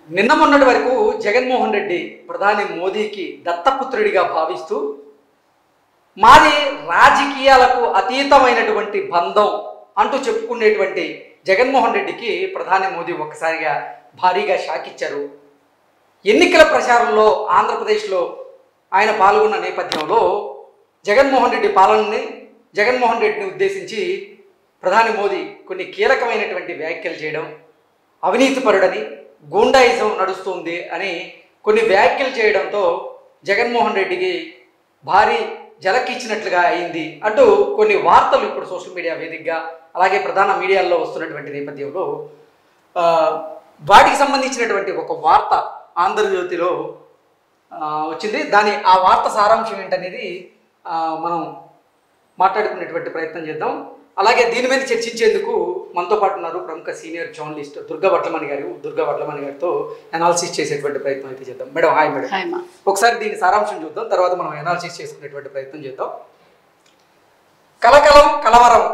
నిన్న మొన్నటి వరకు జగన్మోహన్ రెడ్డి ప్రధాని మోదీకి దత్తపుత్రుడిగా భావిస్తూ మాది రాజకీయాలకు అతీతమైనటువంటి బంధం అంటూ చెప్పుకునేటువంటి జగన్మోహన్ రెడ్డికి ప్రధాని మోదీ ఒక్కసారిగా భారీగా షాక్ ఇచ్చారు. ఎన్నికల ప్రచారంలో ఆంధ్రప్రదేశ్లో ఆయన పాల్గొన్న నేపథ్యంలో జగన్మోహన్ రెడ్డిని ఉద్దేశించి ప్రధాని మోదీ కొన్ని కీలకమైనటువంటి వ్యాఖ్యలు చేయడం, అవినీతిపరుడని, గూండాయిజం నడుస్తుంది అని కొన్ని వ్యాఖ్యలు చేయడంతో జగన్మోహన్ రెడ్డికి భారీ జలకిచ్చినట్లుగా అయింది అంటూ కొన్ని వార్తలు ఇప్పుడు సోషల్ మీడియా వేదికగా అలాగే ప్రధాన మీడియాల్లో వస్తున్నటువంటి నేపథ్యంలో వాటికి సంబంధించినటువంటి ఒక వార్త ఆంధ్రజ్యోతిలో వచ్చింది. ఆ వార్త సారాంశం ఏంటనేది మనం మాట్లాడుకునేటువంటి ప్రయత్నం చేద్దాం. అలాగే దీని మీద చర్చించేందుకు మనతో పాటు ఉన్నారు ప్రముఖ సీనియర్ జర్నలిస్ట్ దుర్గా వడ్లమణి గారితో అనాలిసిస్ చేసేటువంటి ప్రయత్నం అయితే చేద్దాం. Madam hi madam. ఒకసారి దీని సారాంశం చూద్దాం, తర్వాత మనం అనాలిసిస్ చేసుకునేటువంటి ప్రయత్నం చేద్దాం. కలవరం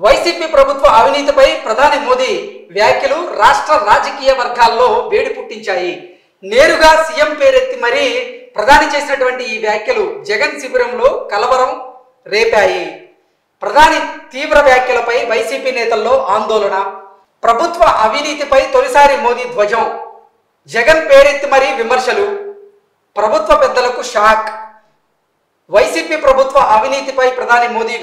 వైసీపీ ప్రభుత్వ అవినీతిపై ప్రధాని మోదీ వ్యాఖ్యలు రాష్ట్ర రాజకీయ వర్గాల్లో వేడి పుట్టించాయి. నేరుగా సీఎం పేరెత్తి మరీ ప్రధాని చేసినటువంటి ఈ వ్యాఖ్యలు జగన్ శిబిరంలో కలవరం రేపాయి. ప్రధాని తీవ్ర వ్యాఖ్యలపై వైసీపీ నేతల్లో ఆందోళన. ప్రభుత్వ అవినీతిపై తొలిసారి మోదీ ధ్వజం. జగన్ పేరెత్తి మరీ విమర్శలు. ప్రభుత్వ పెద్దలకు షాక్. వైసీపీ ప్రభుత్వ అవినీతిపై ప్రధాని మోదీ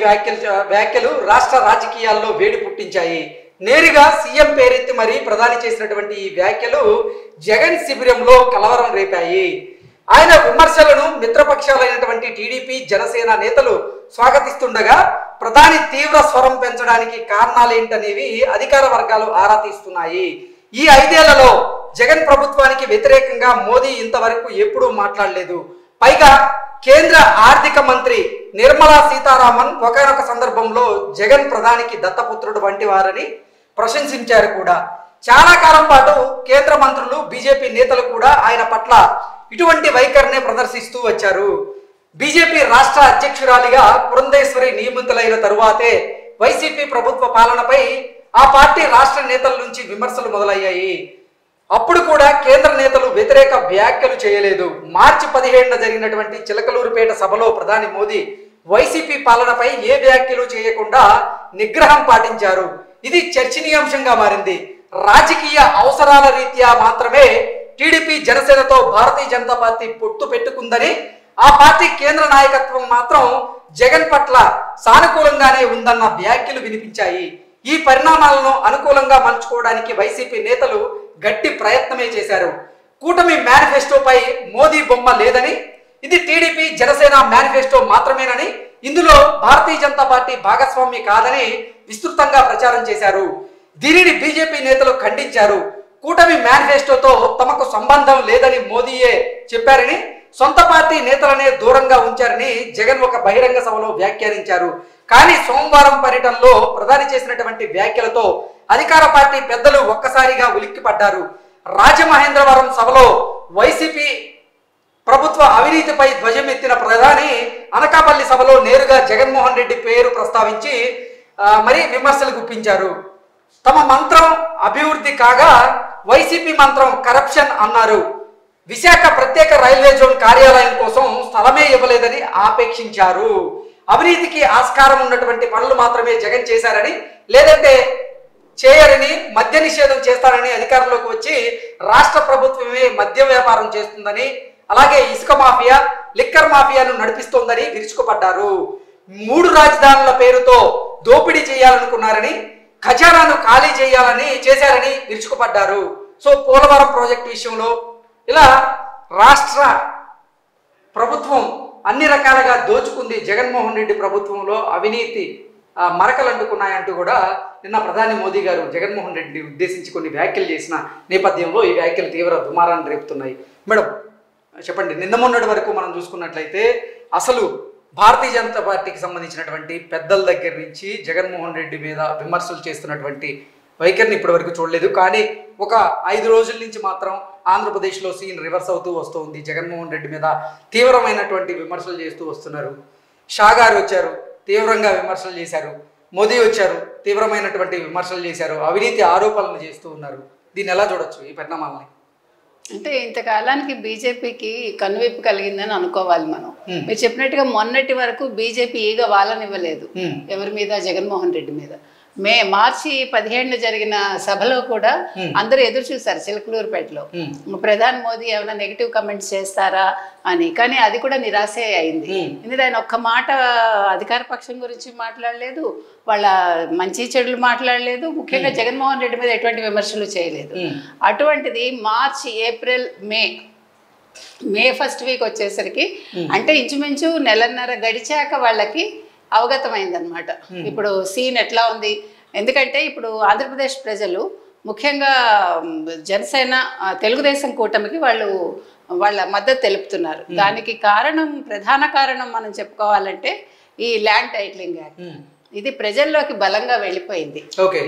వ్యాఖ్యలు రాష్ట్ర రాజకీయాల్లో వేడి పుట్టించాయి. నేరుగా సీఎం పేరెత్తి మరీ ప్రధాని చేసినటువంటి ఈ వ్యాఖ్యలు జగన్ శిబిరంలో కలవరం రేపాయి. ఆయన విమర్శలను మిత్రపక్షాలైనటువంటి టీడీపీ, జనసేన నేతలు స్వాగతిస్తుండగా ప్రధాని తీవ్ర స్వరం పెంచడానికి కారణాలేంటనేవి అధికార వర్గాలు ఆరా తీస్తున్నాయి. ఈ 5 ఏళ్లలో జగన్ ప్రభుత్వానికి వ్యతిరేకంగా మోదీ ఇంతవరకు ఎప్పుడూ మాట్లాడలేదు. పైగా కేంద్ర ఆర్థిక మంత్రి నిర్మలా సీతారామన్ ఒకానొక సందర్భంలో జగన్ ప్రధానికి దత్తపుత్రుడు వంటి వారని ప్రశంసించారు కూడా. చాలా కాలం పాటు కేంద్ర మంత్రులు, బీజేపీ నేతలు కూడా ఆయన పట్ల ఇటువంటి వైఖరినే ప్రదర్శిస్తూ వచ్చారు. బీజేపీ రాష్ట్ర అధ్యక్షురాలిగా పురంధేశ్వరి నియమితులైన తరువాతే వైసీపీ ప్రభుత్వ పాలనపై ఆ పార్టీ రాష్ట్ర నేతల నుంచి విమర్శలు మొదలయ్యాయి. అప్పుడు కూడా కేంద్ర నేతలు వ్యతిరేక వ్యాఖ్యలు చేయలేదు. మార్చి 17న జరిగినటువంటి చిలకలూరుపేట సభలో ప్రధాని మోదీ వైసీపీ పాలనపై ఏ వ్యాఖ్యలు చేయకుండా నిగ్రహం పాటించారు. ఇది చర్చనీయాంశంగా మారింది. రాజకీయ అవసరాల రీత్యా మాత్రమే టీడీపీ, జనసేనతో భారతీయ జనతా పార్టీ పొత్తు పెట్టుకుందని, ఆ పార్టీ కేంద్ర నాయకత్వం మాత్రం జగన్ పట్ల సానుకూలంగానే ఉందన్న వ్యాఖ్యలు వినిపించాయి. ఈ పరిణామాలను అనుకూలంగా మలుచుకోవడానికి వైసీపీ నేతలు గట్టి ప్రయత్నమే చేశారు. కూటమి మేనిఫెస్టోపై మోదీ బొమ్మ లేదని, ఇది టీడీపీ, జనసేన మేనిఫెస్టో మాత్రమేనని, ఇందులో భారతీయ జనతా పార్టీ భాగస్వామి కాదని విస్తృతంగా ప్రచారం చేశారు. దీనిని బీజేపీ నేతలు ఖండించారు. కూటమి మేనిఫెస్టోతో తమకు సంబంధం లేదని మోదీయే చెప్పారని, సొంత పార్టీ నేతలనే దూరంగా ఉంచారని జగన్ ఒక బహిరంగ సభలో వ్యాఖ్యానించారు. కానీ సోమవారం పర్యటనలో ప్రధాని చేసినటువంటి వ్యాఖ్యలతో అధికార పార్టీ పెద్దలు ఒక్కసారిగా ఉలిక్కిపడ్డారు. రాజమహేంద్రవరం సభలో వైసీపీ ప్రభుత్వ అవినీతిపై ధ్వజమెత్తిన ప్రధాని అనకాపల్లి సభలో నేరుగా జగన్మోహన్ రెడ్డి పేరు ప్రస్తావించి మరీ విమర్శలు గుప్పించారు. తమ మంత్రం అభివృద్ధి కాగా వైసీపీ మంత్రం కరప్షన్ అన్నారు. విశాఖ ప్రత్యేక రైల్వే జోన్ కార్యాలయం కోసం స్థలమే ఇవ్వలేదని ఆపేక్షించారు. అవినీతికి ఆస్కారం ఉన్నటువంటి పనులు మాత్రమే జగన్ చేశారని, లేదంటే చేయరని, మద్య నిషేధం చేస్తారని అధికారంలోకి వచ్చి రాష్ట్ర ప్రభుత్వమే మద్య వ్యాపారం చేస్తుందని, అలాగే ఇసుక మాఫియా, లిక్కర్ మాఫియాను నడిపిస్తోందని విరుచుకుపడ్డారు. 3 రాజధానుల పేరుతో దోపిడీ చేయాలనుకున్నారని, ఖజానాను ఖాళీ చేశారని విరుచుకుపడ్డారు. సో పోలవరం ప్రాజెక్టు విషయంలో ఇలా రాష్ట్ర ప్రభుత్వం అన్ని రకాలుగా దోచుకుంది. జగన్మోహన్ రెడ్డి ప్రభుత్వంలో అవినీతి మరకలు అంటుకున్నాయంటూ కూడా నిన్న ప్రధాని మోదీ గారు జగన్మోహన్ రెడ్డిని ఉద్దేశించి కొన్ని వ్యాఖ్యలు చేసిన నేపథ్యంలో ఈ వ్యాఖ్యలు తీవ్ర దుమారాన్ని రేపుతున్నాయి. మేడం చెప్పండి, నిన్న మొన్నటి వరకు మనం చూసుకున్నట్లయితే అసలు భారతీయ జనతా పార్టీకి సంబంధించినటువంటి పెద్దల దగ్గర నుంచి జగన్మోహన్ రెడ్డి మీద విమర్శలు చేస్తున్నటువంటి వైఖరిని ఇప్పటి వరకు చూడలేదు. కానీ ఒక 5 రోజుల నుంచి మాత్రం ఆంధ్రప్రదేశ్లో సీన్ రివర్స్ అవుతూ వస్తుంది. జగన్మోహన్ రెడ్డి మీద తీవ్రమైనటువంటి విమర్శలు చేస్తూ వస్తున్నారు. షా గారు వచ్చారు, తీవ్రంగా విమర్శలు చేశారు. మోదీ వచ్చారు, తీవ్రమైనటువంటి విమర్శలు చేశారు. అవినీతి ఆరోపణలు చేస్తూ ఉన్నారు. దీన్ని ఎలా చూడొచ్చు ఈ పరిణామాలని? అంటే ఇంతకాలానికి బీజేపీకి కనువిప్పు కలిగిందని అనుకోవాలి మనం. మీరు చెప్పినట్టుగా మొన్నటి వరకు బీజేపీ ఈగ వాళ్ళనివ్వలేదు ఎవరి మీద, జగన్మోహన్ రెడ్డి మీద. మార్చి 17 జరిగిన సభలో కూడా అందరూ ఎదురు చూశారు చిలకలూరుపేటలో, ప్రధాని మోదీ ఏమైనా నెగిటివ్ కమెంట్స్ చేస్తారా అని. కానీ అది కూడా నిరాశే అయింది. ఎందుకంటే ఆయన ఒక్క మాట అధికార పక్షం గురించి మాట్లాడలేదు, వాళ్ళ మంచి చెడులు మాట్లాడలేదు, ముఖ్యంగా జగన్మోహన్ రెడ్డి మీద ఎటువంటి విమర్శలు చేయలేదు. అటువంటిది మార్చి, ఏప్రిల్, మే ఫస్ట్ వీక్ వచ్చేసరికి, అంటే ఇంచుమించు నెలన్నర గడిచాక వాళ్ళకి అవగతమైందనమాట ఇప్పుడు సీన్ ఎట్లా ఉంది. ఎందుకంటే ఇప్పుడు ఆంధ్రప్రదేశ్ ప్రజలు ముఖ్యంగా జనసేన, తెలుగుదేశం కూటమికి వాళ్ళ మద్దతు తెలుపుతున్నారు. దానికి ప్రధాన కారణం మనం చెప్పుకోవాలంటే ఈ ల్యాండ్ టైటిలింగ్ యాక్ట్. ఇది ప్రజల్లోకి బలంగా వెళ్ళిపోయింది.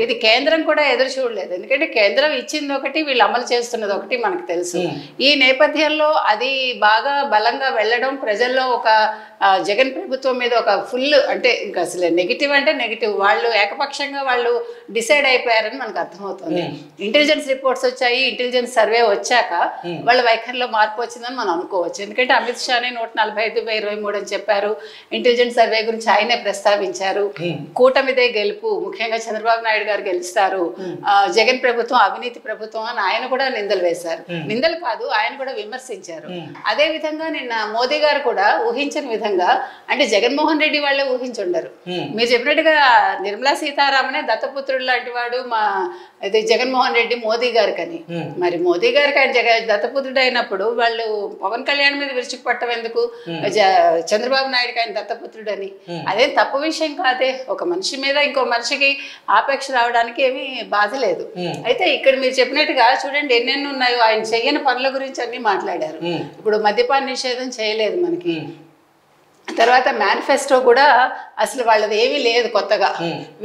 ఇది కేంద్రం కూడా ఎదురు చూడలేదు. ఎందుకంటే కేంద్రం ఇచ్చింది ఒకటి, వీళ్ళు అమలు చేస్తున్నది ఒకటి మనకు తెలుసు. ఈ నేపథ్యంలో అది బాగా బలంగా వెళ్ళడం, ప్రజల్లో ఒక జగన్ ప్రభుత్వం మీద ఒక ఫుల్, అంటే ఇంకా అసలు నెగిటివ్ అంటే నెగిటివ్, వాళ్ళు ఏకపక్షంగా వాళ్ళు డిసైడ్ అయిపోయారని మనకు అర్థమవుతుంది. ఇంటెలిజెన్స్ రిపోర్ట్స్ వచ్చాయి, ఇంటెలిజెన్స్ సర్వే వచ్చాక వాళ్ళ వైఖరిలో మార్పు వచ్చిందని మనం అనుకోవచ్చు. ఎందుకంటే అమిత్ షాని 145/23 అని చెప్పారు. ఇంటెలిజెన్స్ సర్వే గురించి ఆయనే ప్రస్తావించారు. కూటమిదే గెలుపు, ముఖ్యంగా చంద్రబాబు నాయుడు గారు గెలుస్తారు, జగన్ ప్రభుత్వం అవినీతి ప్రభుత్వం అని ఆయన కూడా నిందలు వేశారు. నిందలు కాదు, ఆయన కూడా విమర్శించారు. అదే విధంగా నిన్న మోదీ గారు కూడా ఊహించని విధంగా, అంటే జగన్మోహన్ రెడ్డి వాళ్ళే ఊహించుండరు. మీరు చెప్పినట్టుగా నిర్మలా సీతారామనే దత్తపుత్రుడు లాంటి వాడు ఇది జగన్మోహన్ రెడ్డి మోదీ గారికి అని. మరి మోదీ గారికి ఆయన దత్తపుత్రుడు అయినప్పుడు వాళ్ళు పవన్ కళ్యాణ్ మీద విరుచుకుపట్టం ఎందుకు? చంద్రబాబు నాయుడుకి ఆయన దత్తపుత్రుడు అని అదేం తప్పు విషయం కాదే. ఒక మనిషి మీద ఇంకో మనిషికి ఆపేక్ష రావడానికి ఏమీ బాధ లేదు. అయితే ఇక్కడ మీరు చెప్పినట్టుగా చూడండి ఎన్నెన్ని ఉన్నాయో. ఆయన చెయ్యని పనుల గురించి అన్ని మాట్లాడారు. ఇప్పుడు మద్యపాన నిషేధం చేయలేదు మనకి. తర్వాత మేనిఫెస్టో కూడా అసలు వాళ్ళది ఏమీ లేదు కొత్తగా.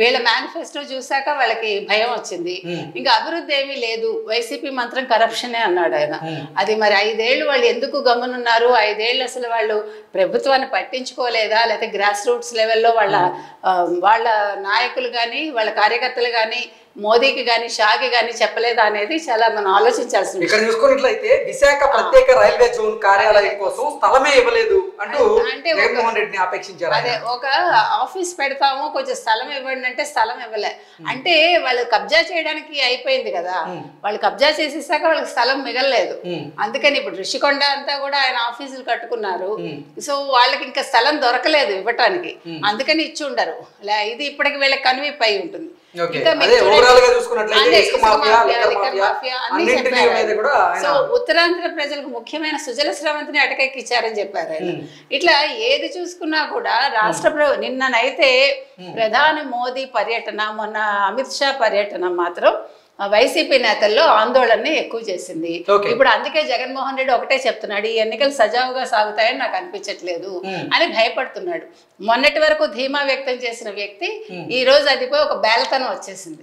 వీళ్ళ మేనిఫెస్టో చూసాక వాళ్ళకి భయం వచ్చింది. ఇంకా అభివృద్ధి ఏమీ లేదు, వైసీపీ మంత్రం కరప్షనే అన్నాడు ఆయన. అది మరి 5 ఏళ్ళు వాళ్ళు ఎందుకు గమనున్నారు? 5 ఏళ్ళు అసలు వాళ్ళు ప్రభుత్వాన్ని పట్టించుకోలేదా? లేకపోతే గ్రాస్ రూట్స్ లెవెల్లో వాళ్ళ నాయకులు కానీ వాళ్ళ కార్యకర్తలు కానీ మోదీకి గాని షాకి గాని చెప్పలేదా అనేది చాలా మనం ఆలోచించాల్సింది. ఇక్కడ చూసుకున్నట్లయితే విశాఖ ప్రత్యేక రైల్వే జోన్ కార్యాలయం కోసం స్థలమే ఇవ్వలేదు అంటూ జగన్మోహన్ రెడ్డిని ఆపేక్షించారు. అదే ఒక ఆఫీస్ పెడతాము, కొంచెం స్థలం ఇవ్వండి అంటే స్థలం ఇవ్వలే. అంటే వాళ్ళు కబ్జా చేయడానికి అయిపోయింది కదా, వాళ్ళు కబ్జా చేసేసాక వాళ్ళకి స్థలం మిగలలేదు. అందుకని ఇప్పుడు ఋషికొండ అంతా కూడా ఆయన ఆఫీసులు కట్టుకున్నారు. సో వాళ్ళకి ఇంకా స్థలం దొరకలేదు ఇవ్వటానికి, అందుకని ఇచ్చి ఉండరు. ఇది ఇప్పటికి వీళ్ళకి కనువిప్పు అయి ఉంటుంది. ఉత్తరాంధ్ర ప్రజలకు ముఖ్యమైన సుజల స్రవంతిని అటకెక్కిచ్చారని చెప్పారు ఆయన. ఇట్లా ఏది చూసుకున్నా కూడా నిన్ననైతే ప్రధాని మోదీ పర్యటన, మొన్న అమిత్ షా పర్యటన మాత్రం వైసీపీ నేతల్లో ఆందోళనని ఎక్కువ చేసింది. ఇప్పుడు అందుకే జగన్మోహన్ రెడ్డి ఒకటే చెప్తున్నాడు, ఈ ఎన్నికలు సజావుగా సాగుతాయని నాకు అనిపించట్లేదు అని భయపడుతున్నాడు. మొన్నటి వరకు ధీమా వ్యక్తం చేసిన వ్యక్తి ఈ రోజు అదిపోయి ఒక బేలతనం వచ్చేసింది.